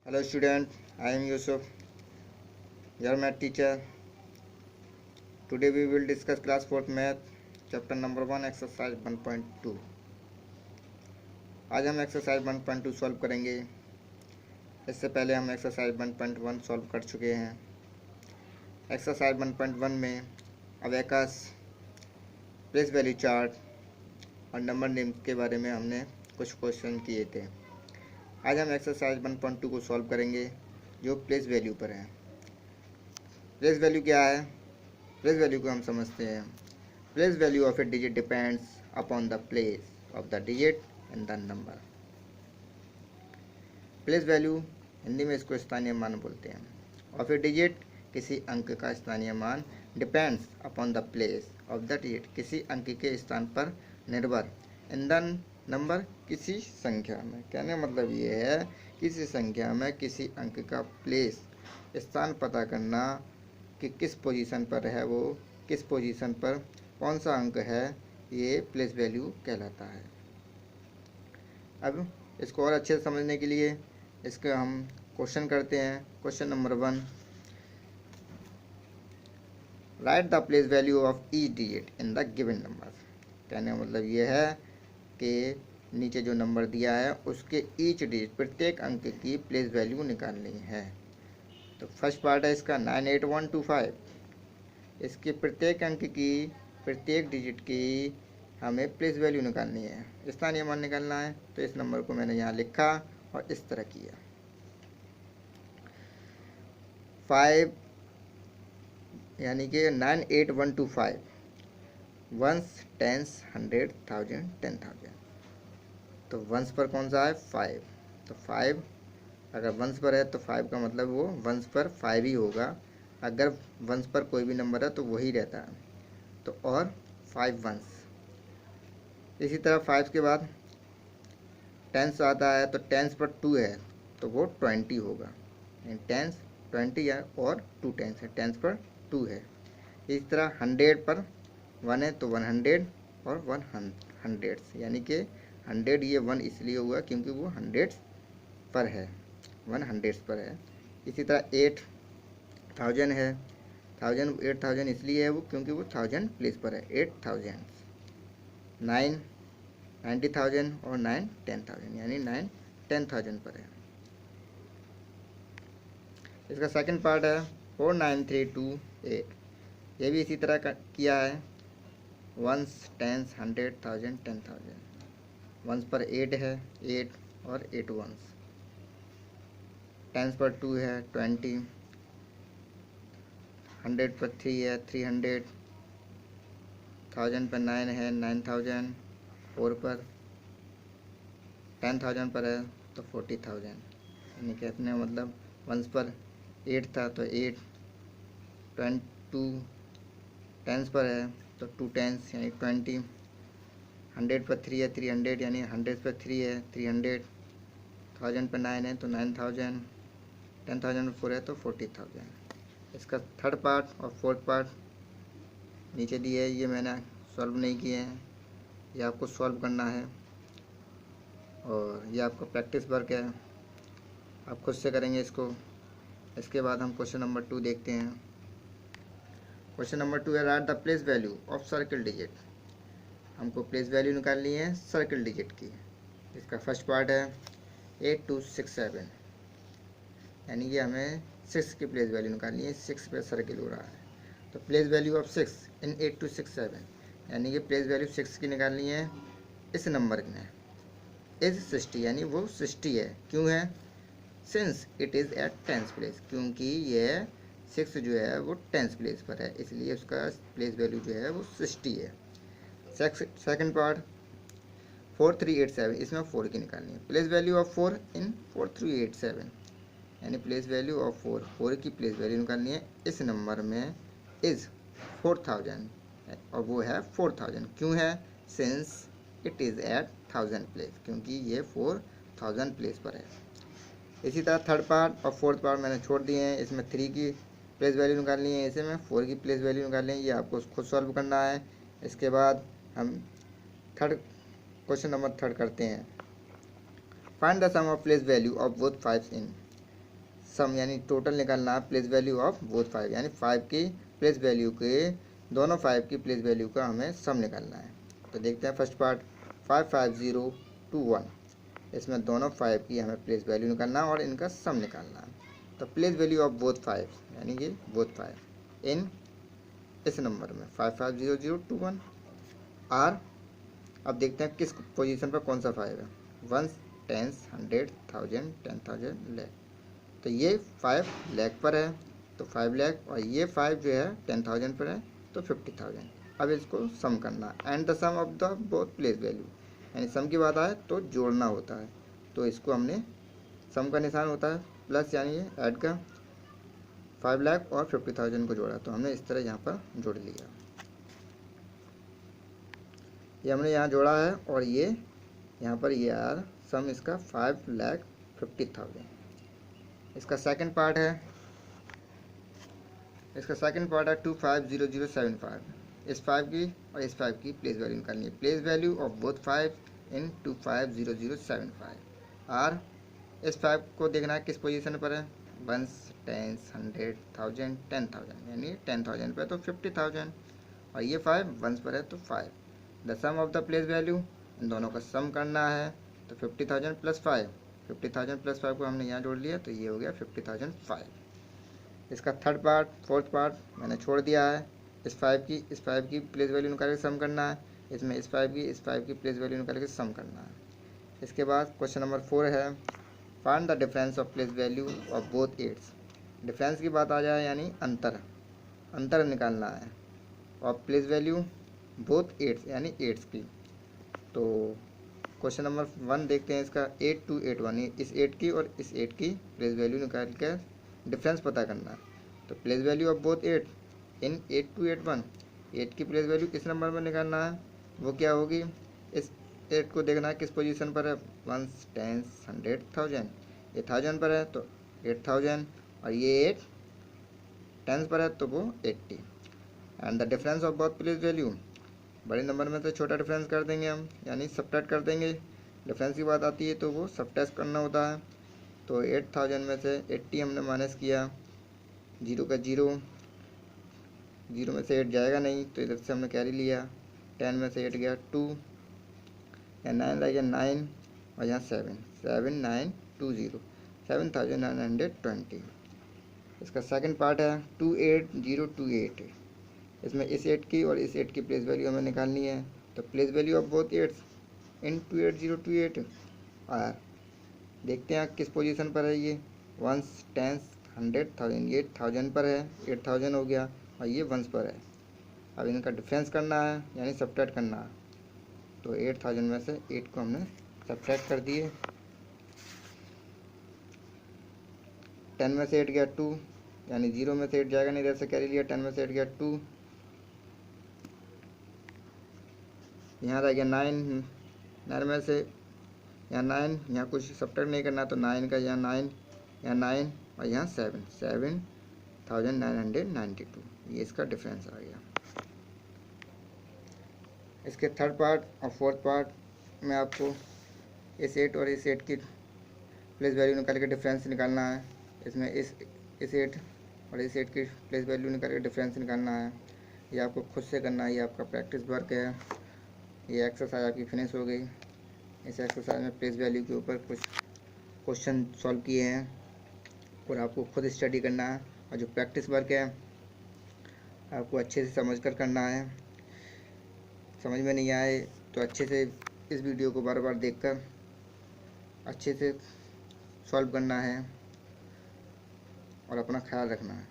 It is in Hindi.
Hello student, I am Yusuf, your math teacher. Today we will discuss class 4th math, chapter number 1, exercise 1.2. आज हम exercise 1.2 सॉल्व करेंगे। इससे पहले हम exercise 1.1 सॉल्व कर चुके हैं। exercise 1.1 में अबेकस, प्लेस वैल्यू चार्ट और नंबर नेम के बारे में हमने कुछ क्वेश्चन किए थे। आज हम एक्सरसाइज 1.2 को सॉल्व करेंगे जो प्लेस वैल्यू पर है। प्लेस वैल्यू क्या है? प्लेस वैल्यू को हम समझते हैं। Place value of A digit depends upon the place of the digit in the number. Place value Hindi में इसको स्थानीय मान बोलते हैं। ऑफ ए डिजिट किसी अंक का स्थानीय मान, depends upon the place of the digit किसी अंक के स्थान पर निर्भर, इन द नंबर किसी संख्या में। कहने का मतलब ये है किसी संख्या में किसी अंक का प्लेस स्थान पता करना कि किस पोजीशन पर है, वो किस पोजीशन पर कौन सा अंक है, ये प्लेस वैल्यू कहलाता है। अब इसको और अच्छे से समझने के लिए इसका हम क्वेश्चन करते हैं। Question number 1, right the place value of each digit in the given number. कहने का मतलब ये है कि नीचे जो नंबर दिया है उसके ईच डिजिट प्रत्येक अंक की प्लेस वैल्यू निकालनी है। तो फर्स्ट पार्ट है इसका 98125। इसके प्रत्येक अंक की प्रत्येक डिजिट की हमें प्लेस वैल्यू निकालनी है, स्थानीय मान निकालना है। तो इस नंबर को मैंने यहाँ लिखा और इस तरह किया। 5 यानी कि 98125 वंस, टेंस, 100, 1000, 10,000। तो वंस पर कौन सा है? 5। तो 5 अगर वंस पर है तो 5 का मतलब वो वंस पर 5 ही होगा। अगर वंस पर कोई भी नंबर है तो वही रहता है। तो और 5 वंस। इसी तरह 5 के बाद टेंस आता है, तो टेंस पर 2 है तो वो 20 होगा। टेंस 20 है और 2 टेंस है, टेंस पर 2 है। इसी तरह 100 पर 1 है तो 100 और 100, यानी कि 100 ये 1 इसलिए हुआ क्योंकि वो 100 पर है, 100 पर है। इसी तरह 8000 है, 8000 इसलिए है वो क्योंकि वो 1000 प्लेस पर है, 8000। 9 90,000 और 9 10,000, यानी 9 10,000 पर है। इसका सेकंड पार्ट है 49328। ये भी इसी तरह किया है, वंस, टेंस, 100, 1000, 10,000। वंस पर 8 है, 8 और 8 वंस। टेंस पर 2 है, 20। 100 पर 3 है, 300। 1000 पर 9 है, 9000। 4 पर 10,000 पर है तो 40,000। यानी कहने मतलब वंस पर 8 था तो 8, 22 टेंस पर है तो 2 टेंस यानी 20। 100 पर 3 है, 300, यानी 100 पर 3 है, 300। 1000 पर 9 है तो 9000। 10,000 पर 4 है तो 40,000। इसका थर्ड पार्ट और फोर्थ पार्ट नीचे दिए है, ये मैंने सॉल्व नहीं किए हैं, ये आपको सॉल्व करना है और ये आपका प्रैक्टिस वर्क है, आप खुद से करेंगे इसको। इसके बाद हम क्वेश्चन नंबर 2 देखते हैं। क्वेश्चन नंबर 2 है right the place value of circle digit. हमको प्लेस वैल्यू निकालनी है सर्कल डिजिट की। इसका फर्स्ट पार्ट है 8267, यानी कि हमें 6 की प्लेस वैल्यू निकालनी है। 6 पे सर्कल हो रहा है तो प्लेस वैल्यू ऑफ 6 इन 8267, यानी कि प्लेस वैल्यू 6 की निकालनी है इस नंबर में। इज 60, यानी वो 60 है। क्यों है? Since it is at 10th place, क्योंकि ये 6 जो है वो 10th प्लेस पर है, इसलिए उसका प्लेस वैल्यू जो है वो 60 है। सेकंड पार्ट 4387, इसमें 4 की निकालनी है। प्लेस वैल्यू ऑफ 4 इन 4387, यानी प्लेस वैल्यू ऑफ 4 की प्लेस वैल्यू निकालनी है इस नंबर में। इज़ 4000 और वो है 4000। क्यों है? Since it is at 1000 place, क्योंकि ये 4000 प्लेस पर है। इसी तरह थर्ड पार्ट और फोर्थ पार्ट मैंने छोड़ दिए हैं। इसमें 3 की प्लेस वैल्यू निकालनी है, इसे में 4 की प्लेस वैल्यू निकालनी है, ये आपको खुद सॉल्व करना है। इसके बाद हम क्वेश्चन नंबर 3 करते हैं। Find the sum of place value of both 5 in sum यानी टोटल निकालना है प्लेस वैल्यू ऑफ बोथ 5, यानी 5 की प्लेस वैल्यू के दोनों 5 की प्लेस वैल्यू का हमें सम निकालना है। तो देखते हैं फर्स्ट पार्ट 55021, इसमें दोनों 5 की हमें प्लेस वैल्यू निकालना है और इनका सम निकालना है। तो प्लेस वैल्यू ऑफ बोथ 5 यानी ये बोथ 5 इन इस नंबर में 550021 आर। अब देखते हैं किस पोजीशन पर कौन सा 5 है, 1 10 100 1000 10,000 लाख। तो ये 5 लाख पर है तो 5 लाख, और ये 5 जो है 10,000 पर है तो 50,000। अब इसको सम करना, and the sum of the both place value, यानी सम की बात आए तो जोड़ना होता है। तो इसको हमने सम का निशान होता है प्लस, यानी ये ऐड का 5 लाख और 50,000 को जोड़ा, तो हमने इस तरह यहाँ पर जोड़ लिया। ये हमने यहाँ जोड़ा है और ये यहाँ पर ये यार सम इसका 5,50,000। इसका सेकंड पार्ट है 250075। इस 5 की और इस 5 की प्लेस वैल्यू निकालनी है। Place value of both 5 in 250075 are. इस 5 को देखना है किस पोजीशन पर है, 1 10 100 1000 10,000, यानी 10,000 पर है तो 50,000, और ये 5 1 पर है तो 5। The sum of the place value, इन दोनों का सम करना है तो 50,000 प्लस 5, 50,000 प्लस 5 को हमने यहाँ जोड़ लिया तो ये हो गया 50,005। इसका थर्ड पार्ट फोर्थ पार्ट मैंने छोड़ दिया है। इस 5 की प्लेस वैल्यू निकाल के सम करना है, इसमें इस 5 की प्लेस वैल्यू निकाल के सम करना है। इसके बाद क्वेश्चन नंबर 4 है find the difference of place value of both eights. Difference की बात आ जाए यानी अंतर निकालना है, और प्लेस वैल्यू बोथ एट्स यानी एट्स की। तो क्वेश्चन नंबर 1 देखते हैं इसका 8281, इस 8 की और इस 8 की प्लेस वैल्यू निकाल कर डिफरेंस पता करना है। तो प्लेस वैल्यू ऑफ बोथ 8 इन 8281, 8 की प्लेस वैल्यू किस नंबर में निकालना है, वो क्या होगी, इस 8 को देखना है किस पोजीशन पर है, 1 10 100 1000, ये 1000 पर है तो 8000, और ये 8 10 पर है तो वो 80। And the difference of both place value, बड़े नंबर में से छोटा डिफरेंस कर देंगे हम, यानी सबट्रैक्ट कर देंगे। डिफरेंस की बात आती है तो वो सबट्रैक्ट करना होता है। तो 8000 में से 80 हमने माइनस किया, 0 का 0 में से 8 जाएगा नहीं तो इधर से हमने कैरी लिया, 10 में से 8 गया 2, या 9 रह गया 9, और यहाँ 7 7920 7920। इसका सेकंड पार्ट है 28028, इसमें इस 8 की और इस 8 की प्लेस वैल्यू हमें निकालनी है। तो प्लेस वैल्यू ऑफ बोथ 8 इन 28028 और देखते हैं किस पोजीशन पर है ये, 1 10 100 1000, ये 1000 पर है 8000 हो गया, और ये 1 पर है। अब इनका डिफरेंस करना है यानी सबट्रैक्ट करना है। तो 8000 में से 8 को हमने सबट्रैक्ट कर दिए, 10 में से 8 गया 2, यानी 0 में से 8 जाएगा नहीं, इधर से कैरी लिया, 10 में से 8 गया 2, यहाँ रह गया 9 में से यहाँ 9, यहाँ कुछ सबट्रैक्ट नहीं करना तो 9 का यहाँ 9, यहाँ 9, और यहाँ 7992, ये इसका डिफरेंस आ गया। इसके थर्ड पार्ट और फोर्थ पार्ट में आपको इस 8 और इस 8 की प्लेस वैल्यू निकाल के डिफरेंस निकालना है। इसमें इस 8 और इस 8 की प्लेस वैल्यू निकाल के डिफरेंस निकालना है। ये आपको खुद से करना है, ये आपका प्रैक्टिस वर्क है। ये एक्सरसाइज आपकी फिनिश हो गई। इस एक्सरसाइज में प्लेस वैल्यू के ऊपर कुछ क्वेश्चन सॉल्व किए हैं और आपको खुद स्टडी करना है, और जो प्रैक्टिस वर्क है आपको अच्छे से समझ कर करना है। समझ में नहीं आए तो अच्छे से इस वीडियो को बार बार देखकर अच्छे से सॉल्व करना है और अपना ख्याल रखना है।